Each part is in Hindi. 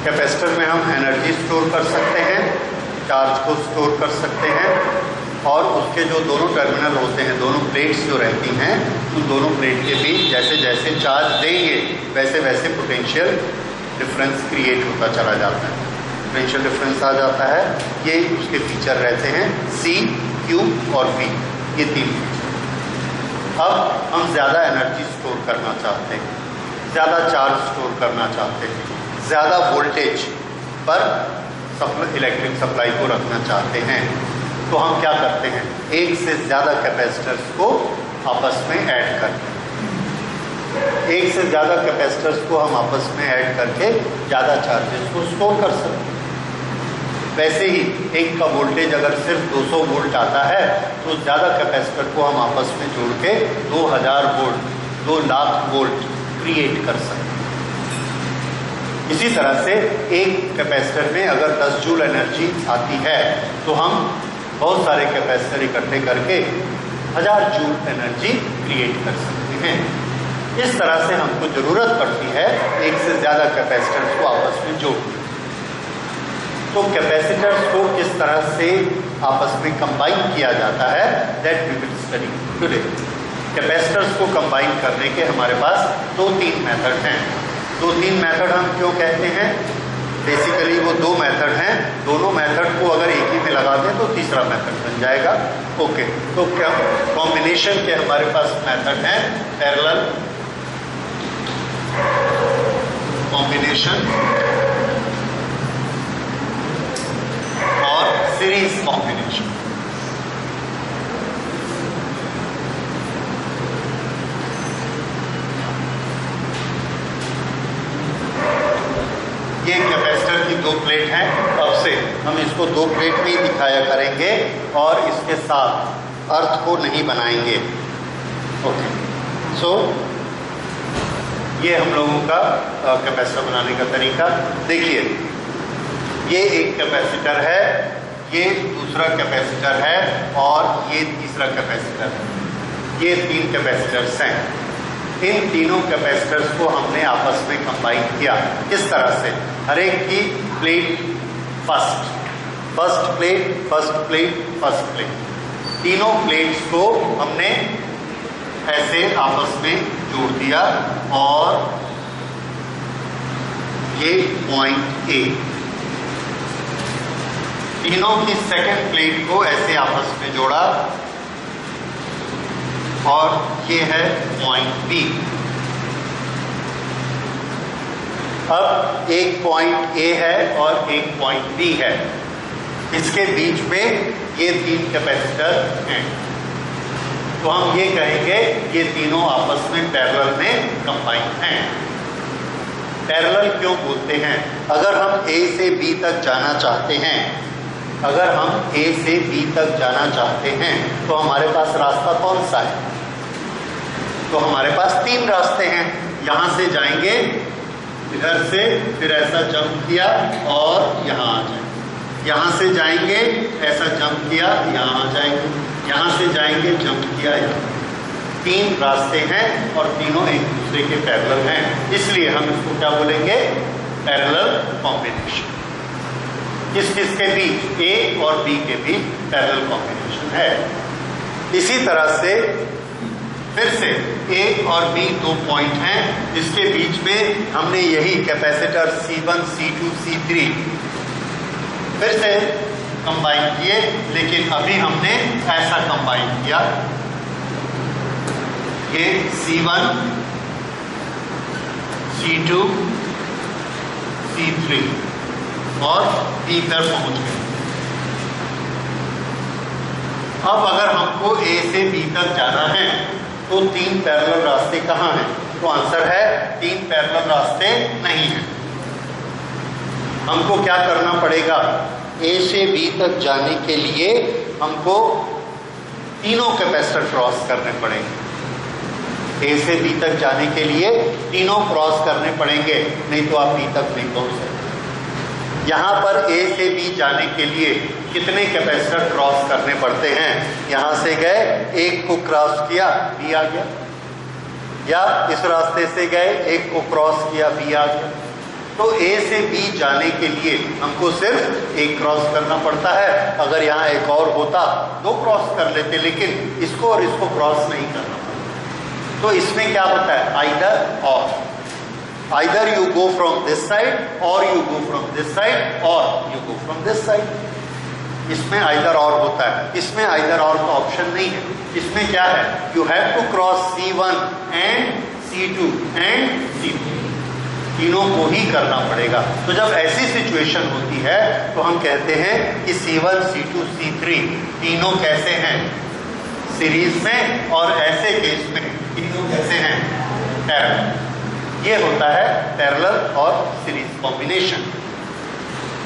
कैपेसिटर में हम एनर्जी स्टोर कर सकते हैं, चार्ज को स्टोर कर सकते हैं, और उसके जो दोनों टर्मिनल होते हैं, दोनों प्लेट्स जो रहती हैं, उन दोनों प्लेट के बीच जैसे जैसे चार्ज देंगे वैसे वैसे पोटेंशियल डिफरेंस क्रिएट होता चला जाता है, पोटेंशियल डिफरेंस आ जाता है। ये उसके फीचर रहते हैं C, Q और V, ये तीन फीचर। अब हम ज़्यादा एनर्जी स्टोर करना चाहते हैं, ज़्यादा चार्ज स्टोर करना चाहते हैं, ज़्यादा वोल्टेज पर इलेक्ट्रिक सप्लाई को रखना चाहते हैं, तो हम क्या करते हैं, एक से ज़्यादा कैपेसिटर्स को आपस में ऐड करते हैं। एक से ज़्यादा कैपेसिटर्स को हम आपस में ऐड करके ज़्यादा चार्जेस को स्टोर कर सकते हैं। वैसे ही एक का वोल्टेज अगर सिर्फ 200 वोल्ट आता है तो ज़्यादा कैपेसिटर को हम आपस में जोड़ के 2000 वोल्ट, 2 लाख वोल्ट क्रिएट कर सकते हैं। इसी तरह से एक कैपेसिटर में अगर 10 जूल एनर्जी आती है तो हम बहुत सारे कैपेसिटर इकट्ठे करके 1000 जूल एनर्जी क्रिएट कर सकते हैं। इस तरह से हमको जरूरत पड़ती है एक से ज़्यादा कैपेसिटर्स को आपस में जोड़ने। तो कैपेसिटर्स को किस तरह से आपस में कंबाइन किया जाता है, that we will study today. Capacitors को कंबाइन करने के हमारे पास 2-3 मेथड हैं। 2-3 मेथड हम क्यों कहते हैं, बेसिकली वो 2 मेथड हैं, दोनों मेथड को अगर एक ही में लगा दें तो तीसरा मेथड बन जाएगा। ओके, तो क्या कॉम्बिनेशन के हमारे पास मेथड हैं, पैरेलल कॉम्बिनेशन और सीरीज कॉम्बिनेशन। ये कैपेसिटर की 2 प्लेट हैं, अब से हम इसको 2 प्लेट में ही दिखाया करेंगे और इसके साथ अर्थ को नहीं बनाएंगे। ओके, सो ये हम लोगों का कैपेसिटर बनाने का तरीका। देखिए, ये एक कैपेसिटर है, ये दूसरा कैपेसिटर है और ये तीसरा कैपेसिटर है। ये 3 कैपेसिटर्स हैं। इन तीनों कैपेसिटर्स को हमने आपस में कंबाइन किया। किस तरह से, हर एक की प्लेट फर्स्ट प्लेट, तीनों प्लेट्स को हमने ऐसे आपस में जोड़ दिया और ये पॉइंट A, तीनों की सेकंड प्लेट को ऐसे आपस में जोड़ा और ये है पॉइंट B। अब एक पॉइंट A है और एक पॉइंट B है, इसके बीच में ये 3 कैपेसिटर हैं। तो हम ये कहेंगे ये तीनों आपस में पैरेलल में कंबाइन हैं। पैरेलल क्यों बोलते हैं, अगर हम A से B तक जाना चाहते हैं, अगर हम A से B तक जाना चाहते हैं तो हमारे पास रास्ता कौन सा है, तो हमारे पास 3 रास्ते हैं। यहां से जाएंगे, इधर से फिर ऐसा जंप किया और यहां आ जाएंगे, यहां से जाएंगे ऐसा जंप किया, यहां आ जाएंगे, यहां से जाएंगे जंप किया, यहाँ। 3 रास्ते हैं और तीनों एक दूसरे के पैरेलल हैं, इसलिए हम इसको क्या बोलेंगे, पैरेलल कॉम्बिनेशन। किस किस के बीच, A और B के बीच पैरेलल कॉम्बिनेशन है। इसी तरह से फिर से A और B 2 पॉइंट हैं, इसके बीच में हमने यही कैपेसिटर C1, C2, C3 फिर से कंबाइन किए, लेकिन अभी हमने ऐसा कंबाइन किया, ये C1, C2, C3 और B तक पहुंच गए। अब अगर हमको ए से बी तक जाना है तो 3 पैरेलल रास्ते कहाँ हैं? तो आंसर है 3 पैरेलल रास्ते नहीं है। हमको क्या करना पड़ेगा? ए से बी तक जाने के लिए हमको तीनों कैपेसिटर क्रॉस करने पड़ेंगे। ए से बी तक जाने के लिए तीनों क्रॉस करने पड़ेंगे, नहीं तो आप बी तक नहीं पहुंच सकते। यहाँ पर ए से बी जाने के लिए कितने कैपेसिटर क्रॉस करने पड़ते हैं? यहाँ से गए, एक को क्रॉस किया, बी आ गया, या इस रास्ते से गए, एक को क्रॉस किया, बी आ गया। तो ए से बी जाने के लिए हमको सिर्फ एक क्रॉस करना पड़ता है। अगर यहाँ एक और होता 2 क्रॉस कर लेते, लेकिन इसको और इसको क्रॉस नहीं करना पड़ता। तो इसमें क्या होता है? Either or, either you go from this side or you go from this side or you go from this side. इसमें आइदर और होता है, इसमें आइदर और का ऑप्शन नहीं है। इसमें क्या है? You have to cross C1 and C2 and C3, तीनों को ही करना पड़ेगा। तो जब ऐसी सिचुएशन होती है तो हम कहते हैं कि C1, C2, C3 तीनों कैसे हैं? सीरीज में, और ऐसे केस में तीनों कैसे हैं? पैरेलल। ये होता है पैरेलल और सीरीज कॉम्बिनेशन।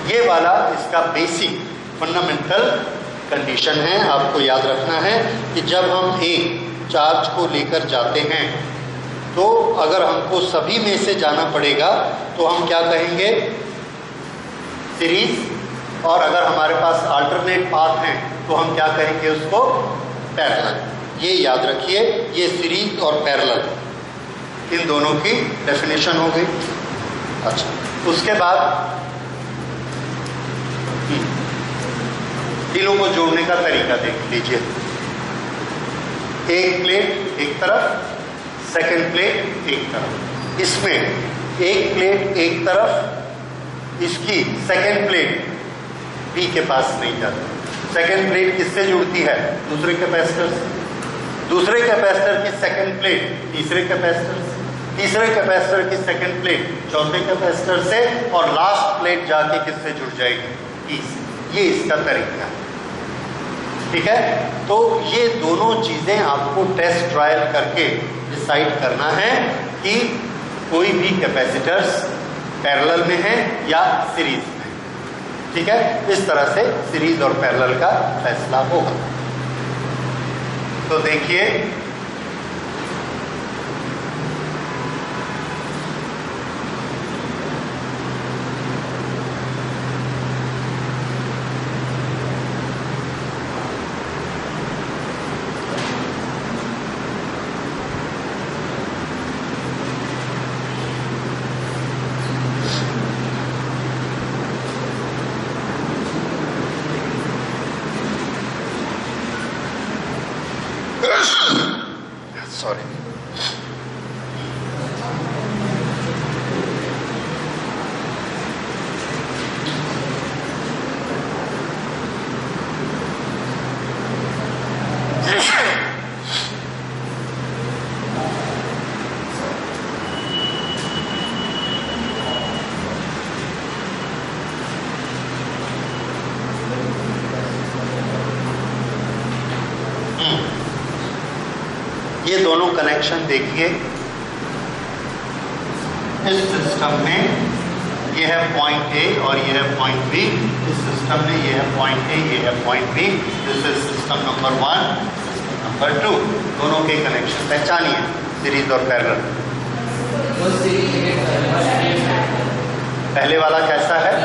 ये वाला इसका बेसिक फंडामेंटल कंडीशन है। आपको याद रखना है कि जब हम एक चार्ज को लेकर जाते हैं तो अगर हमको सभी में से जाना पड़ेगा तो हम क्या कहेंगे? सीरीज। और अगर हमारे पास अल्टरनेट पाथ हैं तो हम क्या कहेंगे उसको? पैरेलल। ये याद रखिए, ये सीरीज और पैरेलल, इन दोनों की डेफिनेशन हो गई। अच्छा, उसके बाद तीनों को जोड़ने का तरीका देख लीजिए। एक प्लेट एक तरफ, सेकेंड प्लेट एक तरफ। इसमें एक प्लेट एक तरफ, इसकी सेकेंड प्लेट बी के पास नहीं जाती। सेकेंड प्लेट किससे जुड़ती है? दूसरे कैपेसिटर से। दूसरे कैपेसिटर की सेकेंड प्लेट तीसरे कैपेसिटर से, तीसरे कैपेसिटर की सेकेंड प्लेट चौथे कैपेसिटर से, और लास्ट प्लेट जाके किससे जुड़ जाएगी? ई से। ये इसका तरीका है, ठीक है। तो ये दोनों चीजें आपको टेस्ट ट्रायल करके डिसाइड करना है कि कोई भी कैपेसिटर्स पैरेलल में है या सीरीज में, ठीक है। इस तरह से सीरीज और पैरेलल का फैसला होगा। तो देखिए, सॉरी, ये दोनों कनेक्शन देखिए। इस सिस्टम में ये है पॉइंट ए और ये है पॉइंट बी। इस सिस्टम में ये है पॉइंट ए, ये है point B. This is system number 1, system number 2। दोनों के कनेक्शन पहचानिए, सीरीज और पैरेलल। पहले वाला कैसा है?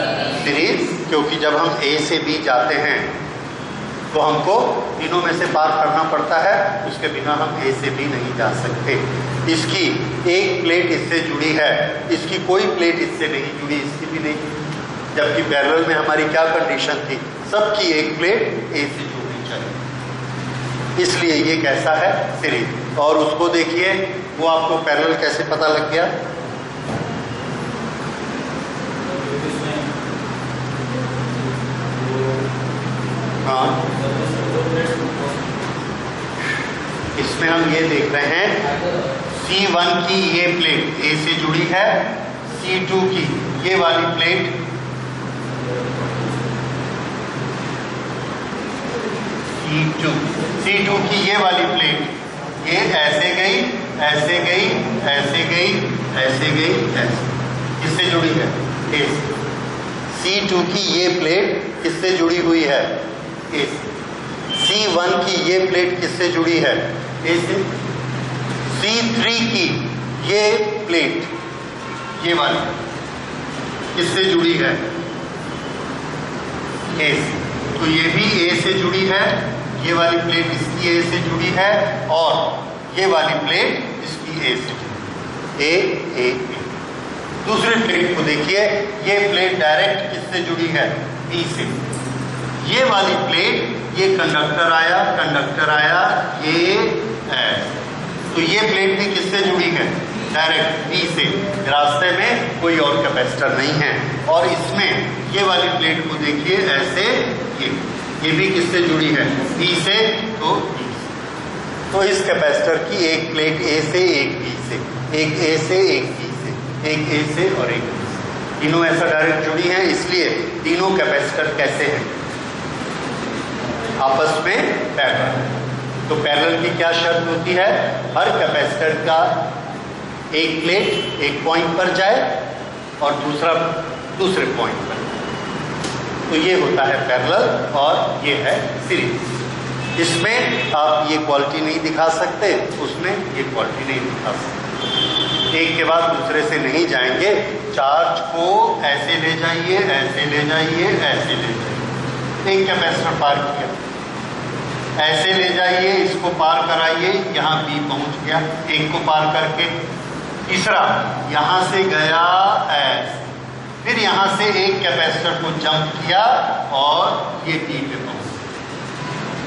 सीरीज, क्योंकि जब हम ए से बी जाते हैं तो हमको तीनों में से पार करना पड़ता है, उसके बिना हम ए से बी नहीं जा सकते। इसकी एक प्लेट इससे जुड़ी है, इसकी कोई प्लेट इससे नहीं जुड़ी, इसकी भी नहीं। जबकि पैरेलल में हमारी क्या कंडीशन थी? सबकी एक प्लेट ए से जुड़नी चाहिए, इसलिए ये कैसा है? सीरीज। और उसको देखिए, वो आपको पैरेलल कैसे पता लग गया? हाँ, इसमें हम ये देख रहे हैं C1 की ये प्लेट A से जुड़ी है, C2 की ये वाली प्लेट C2। C2 की ये वाली प्लेट ये ऐसे गई, ऐसे गई, ऐसे गई, ऐसे गई, ऐसे किससे जुड़ी है? A से। C2 की ये प्लेट किससे जुड़ी हुई है? A से। C1 की ये प्लेट किससे जुड़ी है? A से। C3 की ये प्लेट ये वाली किससे जुड़ी है? A से। तो ये भी A से जुड़ी है, ये वाली प्लेट इसकी A से जुड़ी है और ये वाली प्लेट इसकी A से जुड़ी है। A। दूसरी प्लेट को देखिए, ये प्लेट डायरेक्ट किससे जुड़ी है? B से। ये वाली प्लेट ये कंडक्टर आया, ये तो ये प्लेट भी किससे जुड़ी है? डायरेक्ट B से। रास्ते में कोई और कैपेसिटर नहीं है। और इसमें ये वाली प्लेट को देखिए ऐसे, ये भी किससे जुड़ी है? B से। तो B से। तो इस कैपेसिटर की एक प्लेट A से, एक B से, एक A से, एक B से, एक A से और एक B से, तीनों ऐसा डायरेक्ट जुड़ी हैं। इसलिए तीनों कैपेसिटर कैसे हैं? आपस में पैरेलल। तो पैरेलल की क्या शर्त होती है? हर कैपेसिटर का एक प्लेट एक पॉइंट पर जाए और दूसरा दूसरे पॉइंट पर। तो ये होता है पैरेलल और ये है सीरीज। इसमें आप ये क्वालिटी नहीं दिखा सकते, उसमें ये क्वालिटी नहीं दिखा सकते। एक के बाद दूसरे से नहीं जाएंगे। चार्ज को ऐसे ले जाइए, ऐसे ले जाइए, ऐसे ले जाइए। एक कैपेसिटर पार किया, ऐसे ले जाइए, इसको पार कराइए, यहाँ B पहुंच गया एक को पार करके। तीसरा यहाँ से गया ऐसे, फिर यहाँ से एक कैपेसिटर को जंप किया और ये B पे पहुंच।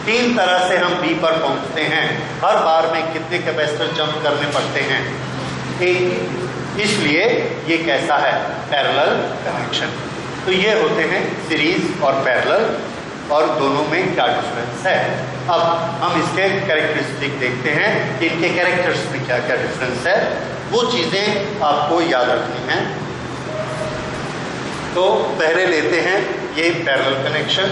तीन तरह से हम B पर पहुंचते हैं। हर बार में कितने कैपेसिटर जंप करने पड़ते हैं? एक। इसलिए ये कैसा है? Parallel connection. तो ये होते हैं सीरीज और पैरेलल, और दोनों में क्या डिफरेंस है। अब हम इसके कैरेक्टरिस्टिक देखते हैं कि इनके कैरेक्टर्स में क्या क्या डिफरेंस है। वो चीज़ें आपको याद रखनी हैं। तो पहले लेते हैं ये पैरेलल कनेक्शन।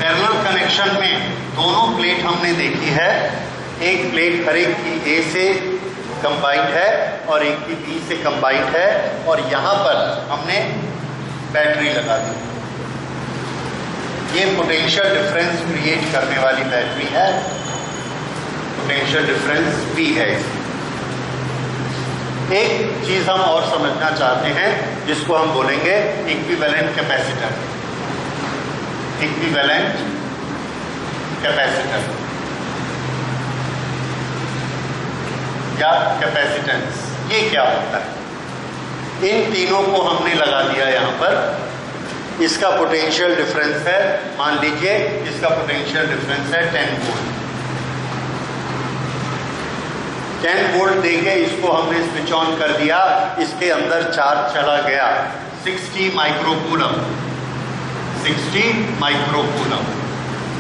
पैरेलल कनेक्शन में दोनों प्लेट हमने देखी है। एक प्लेट हर एक की A से कंबाइंड है और एक की B से कंबाइंड है, और यहाँ पर हमने बैटरी लगा दी। ये पोटेंशियल डिफरेंस क्रिएट करने वाली बैटरी है। पोटेंशियल डिफरेंस V है। एक चीज हम और समझना चाहते हैं जिसको हम बोलेंगे इक्विवेलेंट कैपेसिटर। इक्विवेलेंट कैपेसिटर या कैपेसिटेंस, ये क्या होता है? इन तीनों को हमने लगा दिया यहाँ पर। इसका पोटेंशियल डिफरेंस है, मान लीजिए इसका पोटेंशियल डिफरेंस है 10 वोल्ट। 10 वोल्ट देके इसको हमने स्विच ऑन कर दिया, इसके अंदर चार्ज चला गया 60 माइक्रोकूलम। 60 माइक्रोकूलम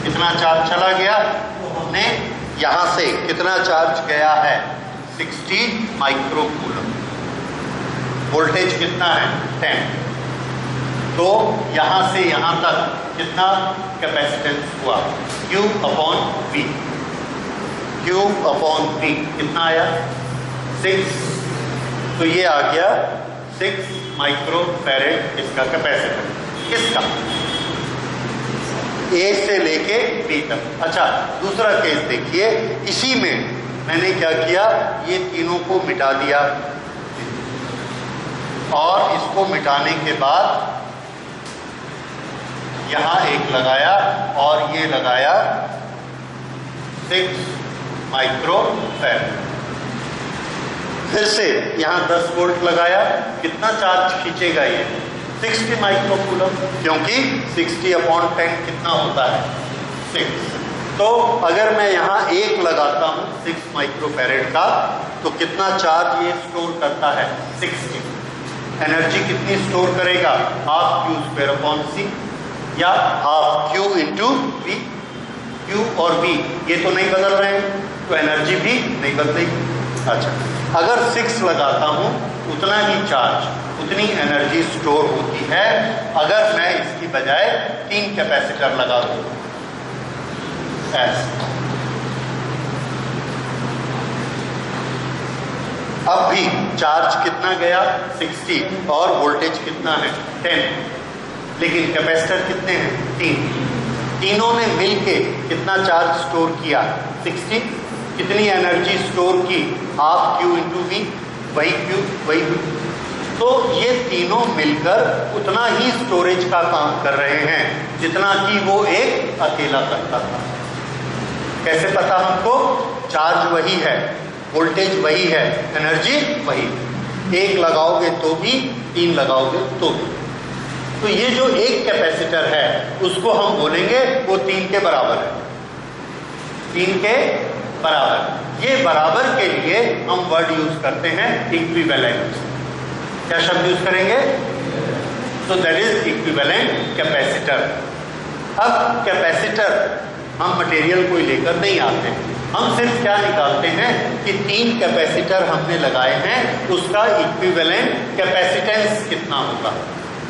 कितना चार्ज चला गया? तो हमने यहां से कितना चार्ज गया है? 60 माइक्रोकूलम। वोल्टेज कितना है? 10। तो यहां से यहां तक कितना कैपेसिटेंस हुआ? Q upon V। Q upon V कितना आया? 6। तो ये आ गया 6 माइक्रोफैरेड इसका कैपेसिटर। किसका? A से लेके B तक। अच्छा, दूसरा केस देखिए। इसी में मैंने क्या किया? ये तीनों को मिटा दिया, और इसको मिटाने के बाद यहां एक लगाया और ये लगाया 6 माइक्रोफैरेड। फिर से यहां 10 वोल्ट लगाया, कितना चार्ज खींचेगा ये? 60 माइक्रोकूलम, क्योंकि 60 अपॉन 10 कितना होता है? 6। तो अगर मैं यहां एक लगाता हूं 6 माइक्रोफैरेड का, तो कितना चार्ज ये स्टोर करता है? 60। एनर्जी कितनी स्टोर करेगा? Half Q square upon C, या half Q into V। Q और V ये तो नहीं बदल रहे हैं, तो एनर्जी भी नहीं बदलेगी। अच्छा, अगर 6 लगाता हूं उतना ही चार्ज, उतनी एनर्जी स्टोर होती है अगर मैं इसकी बजाय 3 कैपेसिटर लगा दूं। ऐसे। अब भी चार्ज कितना गया 60 और वोल्टेज कितना है 10, लेकिन कैपेसिटर कितने हैं 3। तीनों ने मिलके कितना चार्ज स्टोर किया 60। कितनी एनर्जी स्टोर की हाफ Q इंटू V, वही Q वही V। तो ये तीनों मिलकर उतना ही स्टोरेज का काम कर रहे हैं जितना कि वो एक अकेला करता था। कैसे पता हमको? चार्ज वही है, वोल्टेज वही है, एनर्जी वही। एक लगाओगे तो भी, 3 लगाओगे तो भी। तो ये जो एक कैपेसिटर है उसको हम बोलेंगे वो 3 के बराबर है। 3 के बराबर। ये बराबर के लिए हम वर्ड यूज करते हैं इक्विवेलेंट। क्या शब्द यूज करेंगे? तो दैट इज इक्विवेलेंट कैपेसिटर। अब कैपेसिटर हम मटेरियल कोई लेकर नहीं आते, हम सिर्फ क्या निकालते हैं कि 3 कैपेसिटर हमने लगाए हैं, उसका इक्विवेलेंट कैपेसिटेंस कितना होगा।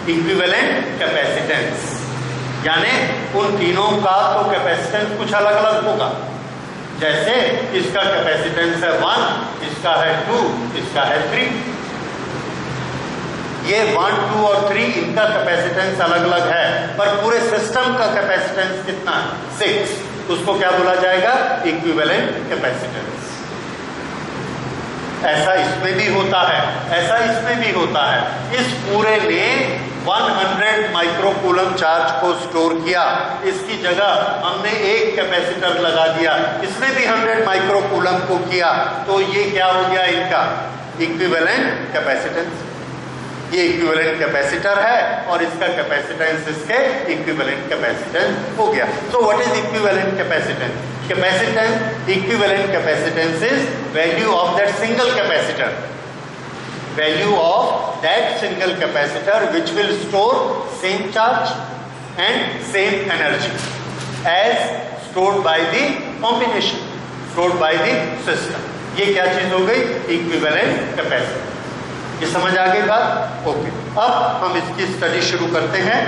इक्विवेलेंट कैपेसिटेंस यानी उन तीनों का तो कैपेसिटेंस कुछ अलग अलग होगा। जैसे इसका कैपेसिटेंस है 1, इसका है 2, इसका है 3। ये 1, 2 और 3 इनका कैपेसिटेंस अलग अलग है, पर पूरे सिस्टम का कैपेसिटेंस कितना है 6। उसको क्या बोला जाएगा? Equivalent capacitance. ऐसा इसमें भी होता है, ऐसा इसमें भी होता है। इस पूरे ने 100 माइक्रोकूलम चार्ज को स्टोर किया, इसकी जगह हमने एक कैपेसिटर लगा दिया, इसने भी 100 माइक्रोकूलम को किया, तो ये क्या हो गया इनका इक्विवेलेंट कैपेसिटेंस। ये इक्विवेलेंट कैपेसिटर है और इसका कैपेसिटेंस इसके इक्विवेलेंट कैपेसिटेंस हो गया। So what is equivalent capacitance? Capacitance, equivalent capacitance is value of that single capacitor. Value of that single capacitor which will store same charge and same energy as stored by the combination, stored by the system. ये क्या चीज हो गई? Equivalent capacitance. ये समझ आ गई बात? ओके। अब हम इसकी स्टडी शुरू करते हैं।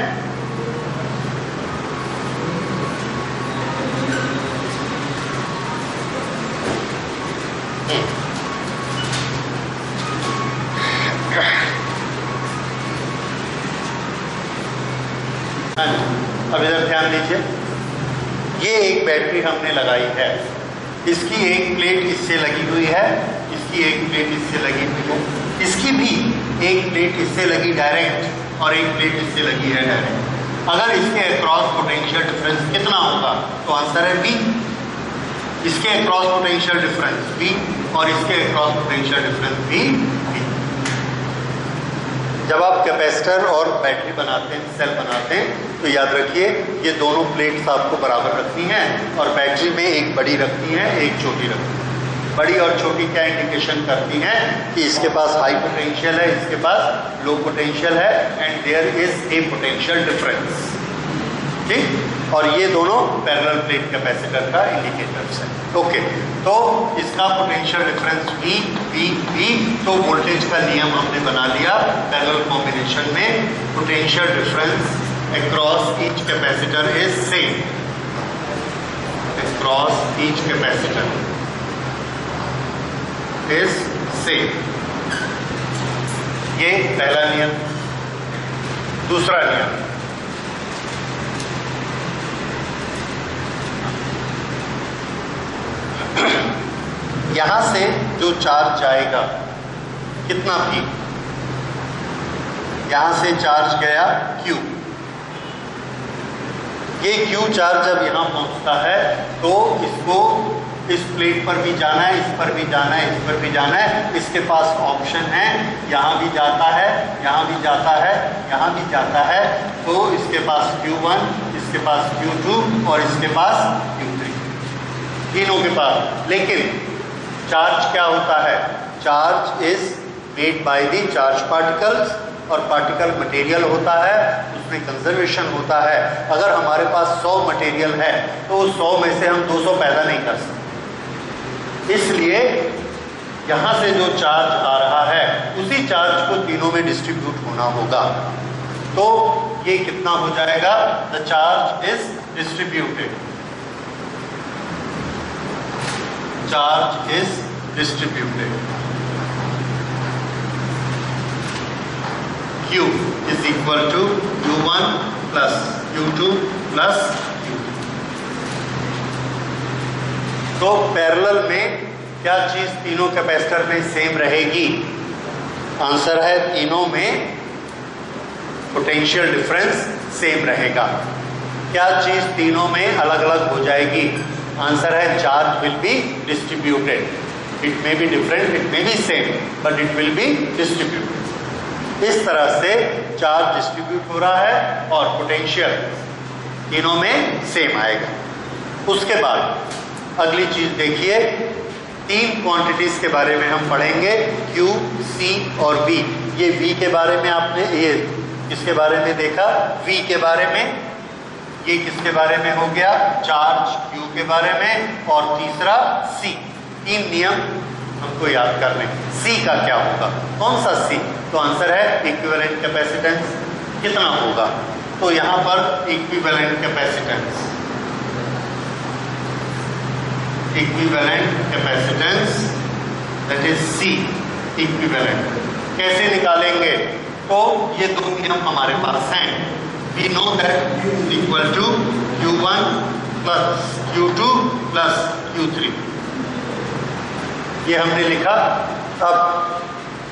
अब इधर ध्यान दीजिए, ये एक बैटरी हमने लगाई है, इसकी एक प्लेट इससे लगी हुई है, इसकी एक प्लेट इससे लगी हुई है, इसकी भी एक प्लेट इससे लगी डायरेक्ट और एक प्लेट इससे लगी है डायरेक्ट। अगर इसके अक्रॉस पोटेंशियल डिफरेंस कितना होगा? तो आंसर है बी। इसके अक्रॉस पोटेंशियल डिफरेंस बी और इसके अक्रॉस पोटेंशियल डिफरेंस भी बी। जब आप कैपेसिटर और बैटरी बनाते हैं, सेल बनाते हैं, तो याद रखिए ये दोनों प्लेट्स आपको बराबर रखनी है और बैटरी में एक बड़ी रखनी है, एक छोटी रखनी है। बड़ी और छोटी क्या इंडिकेशन करती हैं कि इसके पास हाई पोटेंशियल है, इसके पास लो पोटेंशियल है and there is a potential difference. ठीक? और ये दोनों पैरेलल प्लेट कैपेसिटर का इंडिकेटर्स है। ओके, तो इसका potential difference V, V, V, तो वोल्टेज का नियम हमने बना लिया। पैरेलल कॉम्बिनेशन में potential difference across each capacitor is same, across each capacitor is same. ये पहला नियम। दूसरा नियम, यहां से जो चार्ज जाएगा कितना भी, यहां से चार्ज गया Q, ये Q चार्ज जब यहां पहुंचता है तो इसको इस प्लेट पर भी जाना है, इस पर भी जाना है, इस पर भी जाना है। इसके पास ऑप्शन है, यहां भी जाता है, यहां भी जाता है, यहां भी जाता है। तो इसके पास Q1, इसके पास Q2 और इसके पास Q3, तीनों के पास। लेकिन चार्ज क्या होता है? Charge is made by the charge particles, और पार्टिकल मटेरियल होता है, उसमें कंजर्वेशन होता है। अगर हमारे पास 100 मटेरियल है तो 100 में से हम 200 पैदा नहीं कर सकते। इसलिए यहां से जो चार्ज आ रहा है उसी चार्ज को तीनों में डिस्ट्रीब्यूट होना होगा। तो ये कितना हो जाएगा? The charge is distributed, charge is distributed. Q is equal to Q1 plus Q2 plus Q3. तो पैरेलल में क्या चीज तीनों कैपेसिटर में सेम रहेगी? आंसर है तीनों में पोटेंशियल डिफरेंस सेम रहेगा। क्या चीज तीनों में अलग अलग हो जाएगी? आंसर है charge will be distributed. It may be different, it may be same, but it will be distributed. इस तरह से चार्ज डिस्ट्रीब्यूट हो रहा है और पोटेंशियल तीनों में सेम आएगा। उसके बाद अगली चीज देखिए, तीन क्वांटिटीज के बारे में हम पढ़ेंगे, Q, C और V। ये V के बारे में आपने ये किसके बारे में देखा? V के बारे में। ये किसके बारे में हो गया? चार्ज Q के बारे में। और तीसरा C। तीन नियम हमको याद करने। C का क्या होगा? कौन सा C? तो आंसर है इक्विवेलेंट कैपेसिटेंस। कितना होगा? तो यहां पर equivalent capacitance, equivalent capacitance that is C equivalent. कैसे निकालेंगे? तो ये दो नियम हमारे पास हैं। We know that equal to Q1 plus Q2 plus Q3। ये हमने लिखा। अब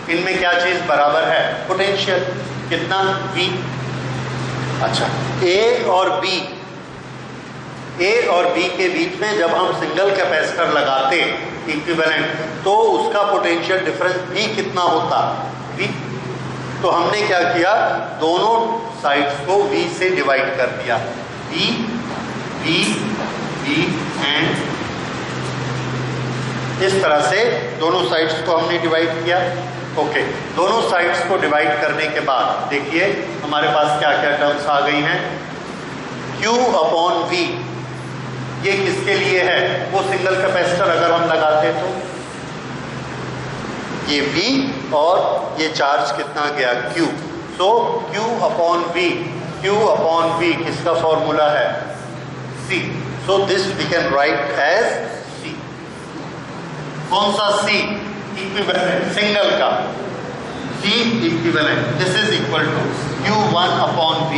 इनमें क्या चीज बराबर है? पोटेंशियल। कितना? V। अच्छा, A और B के बीच में जब हम सिंगल कैपेसिटर लगाते इक्विवेलेंट, तो उसका पोटेंशियल डिफरेंस भी कितना होता? V। तो हमने क्या किया? दोनों साइड्स को V से डिवाइड कर दिया। V, V, V एंड इस तरह से दोनों साइड्स को हमने डिवाइड किया। ओके, दोनों साइड्स को डिवाइड करने के बाद देखिए हमारे पास क्या क्या टर्म्स आ गई हैं। Q अपॉन V, ये किसके लिए है? वो सिंगल कैपेसिटर अगर हम लगाते तो ये V और ये चार्ज कितना गया? Q। So Q upon V, Q upon V किसका फॉर्मूला है? C। So this we can write as C। कौन सा C? इक्विवेलेंट, सिंगल का C equivalent. This is equal to Q1 upon V,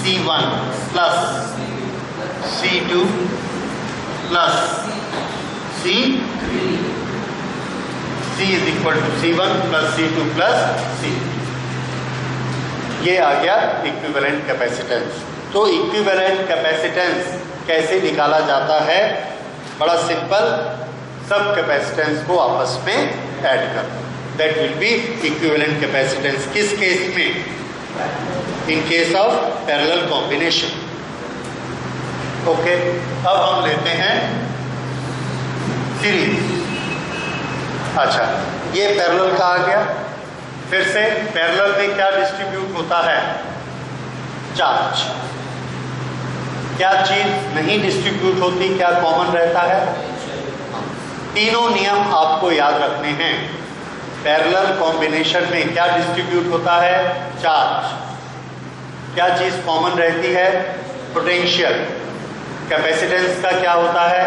C1 plus C2 plus C3। C is equal to C1 plus C2 plus C। ये आ गया इक्विवेलेंट कैपेसिटेंस। तो इक्विवेलेंट कैपेसिटेंस कैसे निकाला जाता है? बड़ा सिंपल, सब कैपेसिटेंस को आपस में ऐड कर, that will be equivalent capacitance. किस केस में? In case of parallel combination. Okay, अब हम लेते हैं सीरीज। अच्छा, ये पैरेलल का आ गया। फिर से पैरेलल में क्या डिस्ट्रीब्यूट होता है? चार्ज। क्या चीज नहीं डिस्ट्रीब्यूट होती? क्या कॉमन रहता है? तीनों नियम आपको याद रखने हैं। पैरेलल कॉम्बिनेशन में क्या डिस्ट्रीब्यूट होता है? चार्ज। क्या चीज कॉमन रहती है? पोटेंशियल। कैपेसिटेंस का क्या होता है?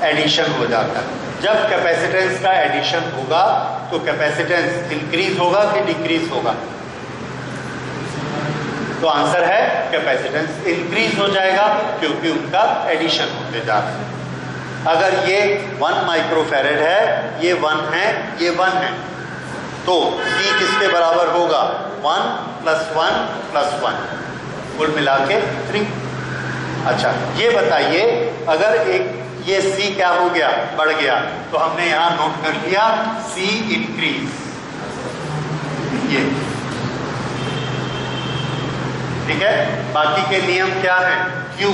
एडिशन हो जाता है। जब कैपेसिटेंस का एडिशन होगा तो कैपेसिटेंस इंक्रीज होगा कि डिक्रीज होगा? तो आंसर है कैपेसिटेंस इंक्रीज हो जाएगा, क्योंकि उनका एडिशन होते जा रहा है। अगर ये 1 माइक्रोफैरेड है, ये 1 है, ये 1 है, तो C किसके बराबर होगा? 1 प्लस 1 प्लस 1, कुल मिला के 3। अच्छा, ये बताइए अगर एक ये C क्या हो गया? बढ़ गया, तो हमने यहां नोट कर लिया C इंक्रीज। ये ठीक है। बाकी के नियम क्या हैं? Q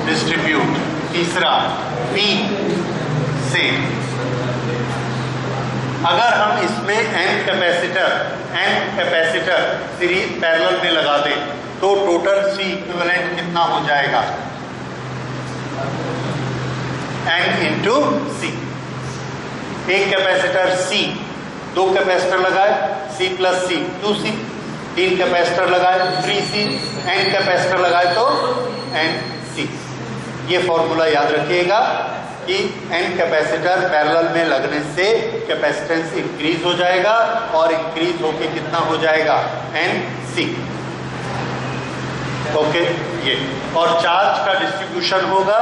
डिस्ट्रीब्यूट, तीसरा P सेम। अगर हम इसमें n कैपेसिटर सीरीज पैरेलल में लगा दें तो टोटल C इक्विवेलेंट कितना हो जाएगा? n into C। एक कैपेसिटर C, 2 कैपेसिटर लगाए C plus C 2C, 3 capacitor लगाए 3C, n कैपेसिटर लगाए तो n C। ये फॉर्मूला याद रखिएगा कि n कैपेसिटर पैरेलल में लगने से कैपेसिटेंस इंक्रीज हो जाएगा और इंक्रीज होके कितना हो जाएगा NC। ओके, ये और चार्ज का डिस्ट्रीब्यूशन होगा।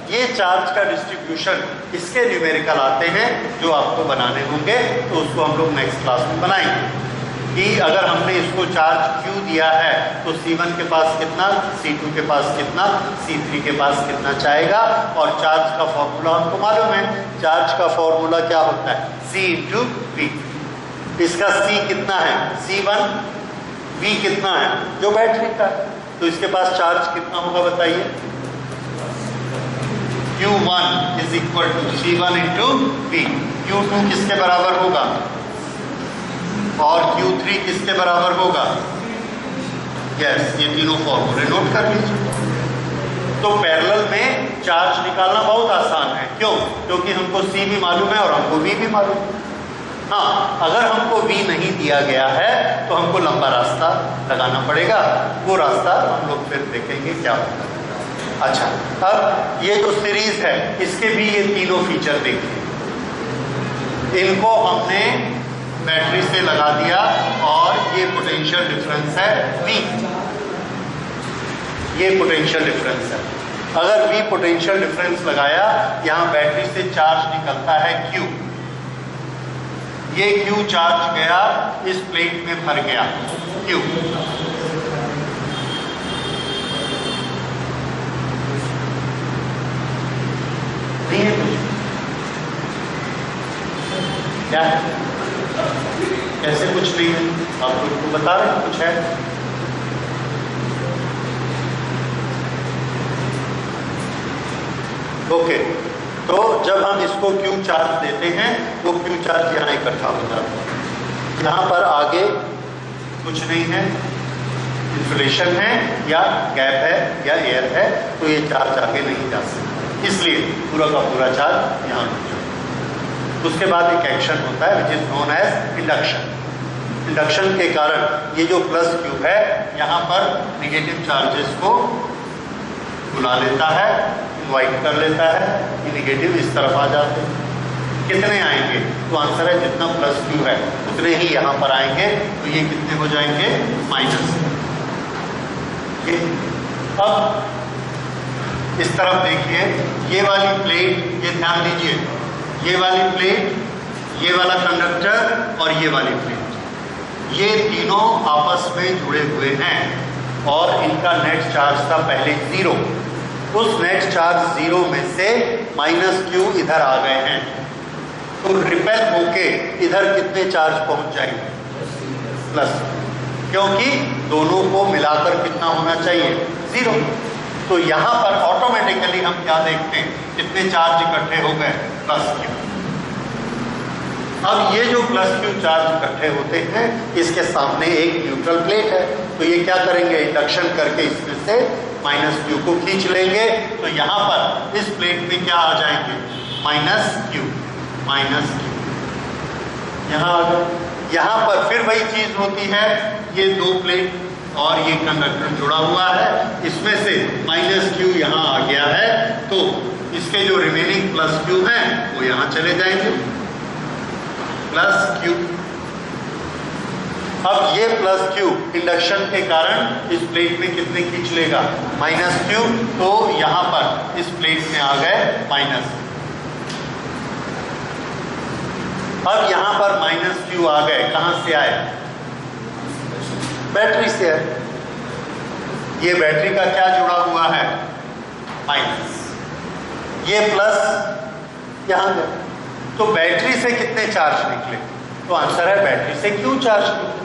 ये चार्ज का डिस्ट्रीब्यूशन इसके न्यूमेरिकल आते हैं जो आपको बनाने होंगे, तो उसको हम लोग नेक्स्ट क्लास में बनाएंगे कि अगर हमने इसको चार्ज Q दिया है तो C1 के पास कितना, C2 के पास कितना, C3 के पास कितना चाहेगा। और चार्ज का फॉर्मूला हमको मालूम है, चार्ज का फॉर्मूला क्या होता है C × V। इसका C कितना है C1, V कितना है जो बैटरी का, तो इसके पास चार्ज कितना होगा बताइए। Q1 is equal to C1 × V। Q2 किसके बराबर होगा और Q3 किसके बराबर होगा। यस, ये तीनों फॉर्मूले नोट कर लीजिए। तो पैरेलल में चार्ज निकालना बहुत आसान है। क्यों? क्योंकि हमको C भी मालूम है और हमको V भी मालूम है। हाँ, अगर हमको V नहीं दिया गया है तो हमको लंबा रास्ता लगाना पड़ेगा, वो रास्ता हम लोग फिर देखेंगे क्या होता है। अच्छा, अब ये जो सीरीज है इसके भी ये तीनों फीचर देखिए। इनको हमने बैटरी से लगा दिया और ये पोटेंशियल डिफरेंस है V। ये पोटेंशियल डिफरेंस है। अगर V पोटेंशियल डिफरेंस लगाया, यहाँ बैटरी से चार्ज निकलता है Q। ये Q चार्ज गया, इस प्लेट में भर गया Q। नहीं है कुछ क्या है? कैसे कुछ नहीं है? आप लोग को बता रहे हैं कुछ है। ओके, तो जब हम इसको Q चार्ज देते हैं तो Q चार्ज यहाँ इकट्ठा हो जाता है। यहाँ पर आगे कुछ नहीं है, इंसुलेशन है या गैप है या एयर है, तो ये चार्ज आगे नहीं जा सकता, इसलिए पूरा का पूरा चार्ज यहाँ रुक जाता है। उसके बाद एक एक्शन होता है which is known as induction. Induction के कारण ये जो प्लस Q है यहाँ पर निगेटिव चार्जेस को बुला लेता है, इन्वाइट कर लेता है कि निगेटिव इस तरफ आ जाते हैं। कितने आएंगे? तो आंसर है जितना प्लस Q है उतने ही यहाँ पर आएंगे, तो ये कितने हो जाएंगे माइनस। अब इस तरफ देखिए, ये वाली प्लेट, ये ध्यान दीजिए, ये वाली प्लेट, ये वाला कंडक्टर और ये वाली प्लेट, ये तीनों आपस में जुड़े हुए हैं और इनका नेट चार्ज था पहले 0। उस नेट चार्ज 0 में से माइनस Q इधर आ गए हैं, तो रिपेल होके इधर कितने चार्ज पहुंच जाएंगे? प्लस, क्योंकि दोनों को मिलाकर कितना होना चाहिए? 0। तो यहाँ पर ऑटोमेटिकली हम क्या देखते हैं, कितने चार्ज इकट्ठे हो गए? Plus Q। अब ये जो प्लस Q चार्ज इकट्ठे होते हैं, इसके सामने एक न्यूट्रल प्लेट है, तो ये क्या करेंगे? इंडक्शन करके इसमें से माइनस Q को खींच लेंगे, तो यहाँ पर इस प्लेट में क्या आ जाएंगे? Minus Q, minus Q। यहाँ आ गए। यहाँ पर फिर वही चीज होती है, ये दो प्लेट और ये कंडक्टर जुड़ा हुआ है, इसमें से माइनस Q यहाँ आ गया है, तो इसके जो रिमेनिंग प्लस Q हैं वो यहाँ चले जाएंगे, प्लस Q। अब ये प्लस Q इंडक्शन के कारण इस प्लेट में कितने खींच लेगा? माइनस Q, तो यहाँ पर इस प्लेट में आ गए माइनस। अब यहाँ पर माइनस Q आ गए, कहाँ से आए? बैटरी से है। ये बैटरी का क्या जुड़ा हुआ है? माइनस। ये प्लस यहाँ गए, तो बैटरी से कितने चार्ज निकले? तो आंसर है बैटरी से Q चार्ज निकले।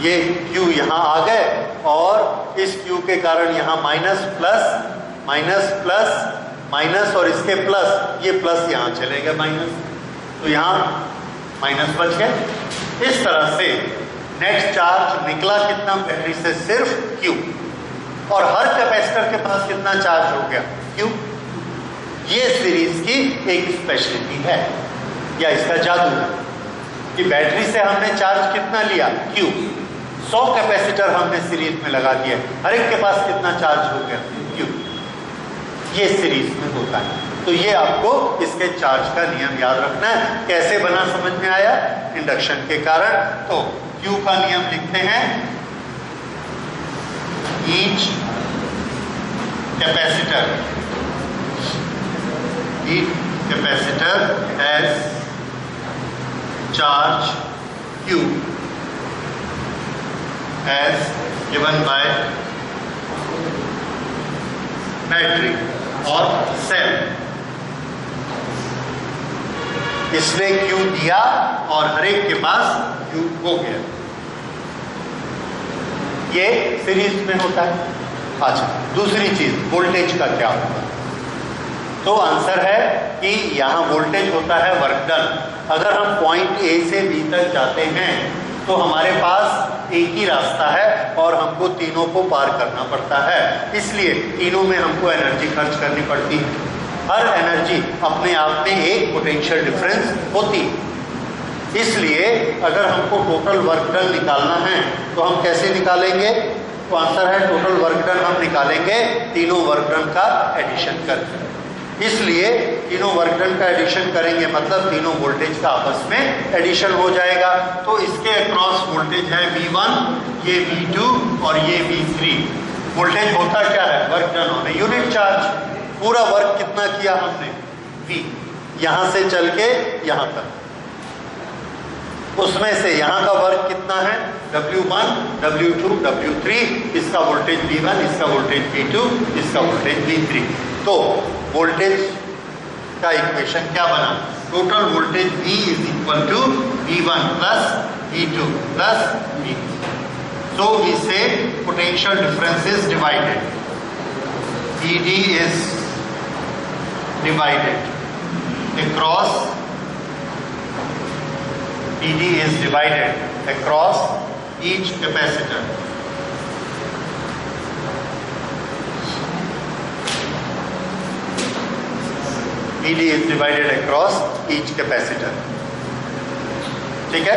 ये Q यहाँ आ गए और इस Q के कारण यहाँ minus plus, minus plus, minus और इसके प्लस, ये प्लस यहाँ चले गए माइनस, तो यहाँ माइनस बच गए। इस तरह से नेट चार्ज निकला कितना बैटरी से? सिर्फ Q। और हर कैपेसिटर के पास कितना चार्ज हो गया? Q। ये सीरीज की एक स्पेशलिटी है या इसका जादू है कि बैटरी से हमने चार्ज कितना लिया? Q। 100 कैपेसिटर हमने सीरीज में लगा दिया, हर एक के पास कितना चार्ज हो गया, Q। ये सीरीज में होता है। तो ये आपको इसके चार्ज का नियम याद रखना है। कैसे बना समझ में आया? इंडक्शन के कारण। तो Q का नियम लिखते हैं, each capacitor has charge Q as given by battery और सेल। इसने Q दिया और हर एक के पास Q हो गया। ये सीरीज में होता है। अच्छा, दूसरी चीज वोल्टेज का क्या होगा? तो आंसर है कि यहां वोल्टेज होता है वर्क डन। अगर हम पॉइंट A से B तक जाते हैं तो हमारे पास एक ही रास्ता है और हमको तीनों को पार करना पड़ता है, इसलिए तीनों में हमको एनर्जी खर्च करनी पड़ती है। हर एनर्जी अपने आप में एक पोटेंशियल डिफरेंस होती है। इसलिए अगर हमको टोटल वर्क डन निकालना है तो हम कैसे निकालेंगे? तो आंसर है टोटल वर्क डन हम निकालेंगे तीनों वर्क डन का एडिशन करके। इसलिए तीनों वर्क डन का एडिशन करेंगे मतलब तीनों वोल्टेज का आपस में एडिशन हो जाएगा। तो इसके अक्रॉस वोल्टेज है V1, ये V2 और ये V3। वोल्टेज होता क्या है? Work done on unit charge. पूरा वर्क कितना किया हमने? V। यहां से चल के यहां तक, उसमें से यहां का वर्क कितना है? W1, W2, W3। इसका वोल्टेज V1, इसका वोल्टेज V2, इसका वोल्टेज V3। तो वोल्टेज का इक्वेशन क्या बना? Total voltage V is equal to V1 plus V2 plus V3। So we say potential difference is divided. ED is divided across, ED is divided across each capacitor. ED is divided across each capacitor। ठीक है?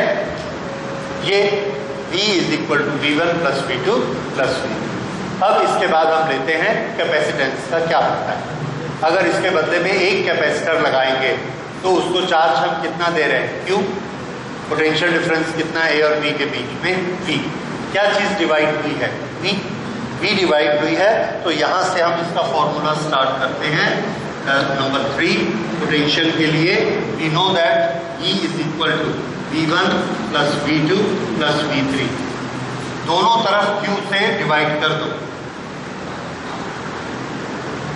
ये V is equal to V1 plus V2 plus V। अब इसके बाद हम लेते हैं कैपेसिटेंस का क्या होता है। अगर इसके बदले में एक कैपेसिटर लगाएंगे तो उसको चार्ज हम कितना दे रहे हैं? Q। पोटेंशियल डिफरेंस कितना है A और B के बीच में? V। क्या चीज डिवाइड हुई है? V। V डिवाइड हुई है। तो यहां से हम इसका फॉर्मूला स्टार्ट करते हैं। नंबर 3 पोटेंशियल के लिए we know that E is equal to V1 plus V2 plus V3। दोनों तरफ Q से डिवाइड कर दो।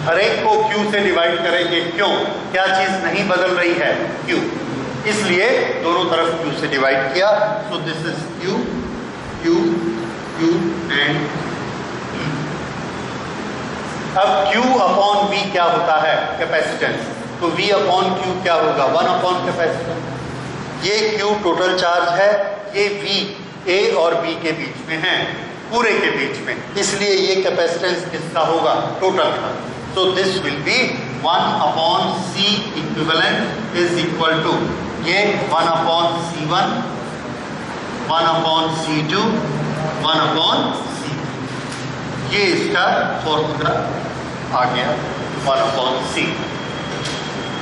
हर एक को Q से डिवाइड करेंगे। क्यों? क्या चीज नहीं बदल रही है? Q। इसलिए दोनों तरफ Q से डिवाइड किया। So this is Q, Q, Q and E। अब Q अपॉन V क्या होता है? कैपेसिटेंस। तो V अपॉन Q क्या होगा? 1 अपॉन कैपेसिटेंस। ये Q टोटल चार्ज है, ये V A और B के बीच में है, पूरे के बीच में, इसलिए ये कैपेसिटेंस किसका होगा? टोटल का। So this will be 1 upon C equivalent is equal to ये 1 upon C1, 1 upon C2, 1 upon C। ये इसका फॉर्मूला आ गया 1 अपॉन C।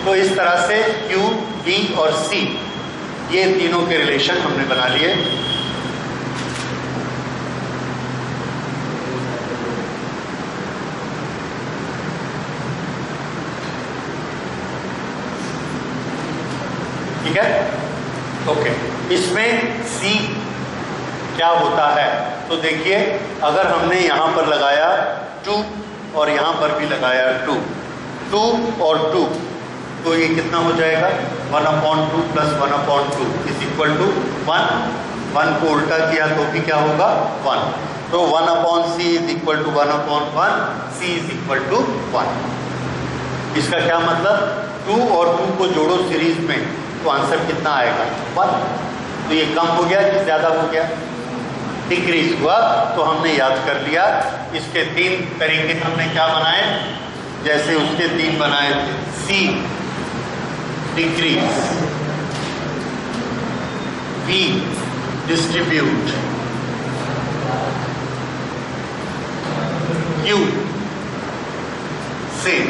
तो इस तरह से Q, V और C ये तीनों के रिलेशन हमने बना लिए। ठीक है? ओके। इसमें C क्या होता है? तो देखिए, अगर हमने यहां पर लगाया 2 और यहां पर भी लगाया 2, 2 और 2, तो ये कितना हो जाएगा? 1 upon 2 plus 1 upon 2 is equal to 1। 1 को उल्टा किया तो भी क्या होगा? 1। तो 1 upon C is equal to 1 upon 1, C is equal to 1। इसका क्या मतलब? 2 और 2 को जोड़ो सीरीज में तो आंसर कितना आएगा? 1। तो ये कम हो गया कि ज्यादा हो गया? डिक्रीज हुआ। तो हमने याद कर लिया। इसके 3 तरीके हमने क्या बनाए? जैसे उसके 3 बनाए थे। C decrease, V distribute U same,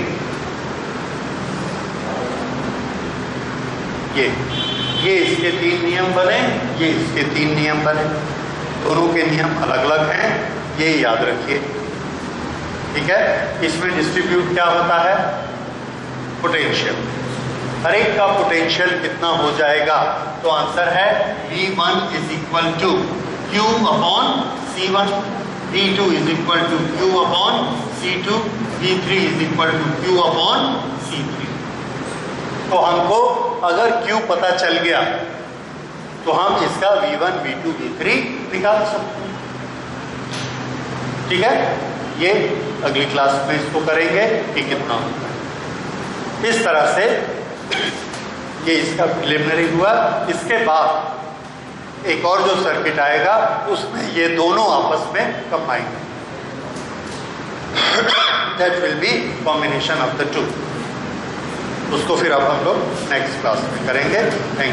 ये इसके 3 नियम बने, ये इसके 3 नियम बने, दोनों के नियम अलग अलग हैं, ये याद रखिए। ठीक है, इसमें डिस्ट्रीब्यूट क्या होता है? पोटेंशियल। हर एक का पोटेंशियल कितना हो जाएगा? तो आंसर है V1 is equal to Q upon C1, V2 is equal to Q upon C2, V3 is equal to Q upon C3। तो हमको अगर Q पता चल गया तो हम इसका V1, V2, V3 निकाल सकते हैं। ठीक है, ये अगली क्लास में इसको करेंगे कि कितना होता है। इस तरह से ये इसका प्रिलिमिनरी हुआ। इसके बाद एक और जो सर्किट आएगा उसमें ये दोनों आपस में combine, that will be combination of the two. उसको फिर अब हम लोग नेक्स्ट क्लास में करेंगे। Thank you.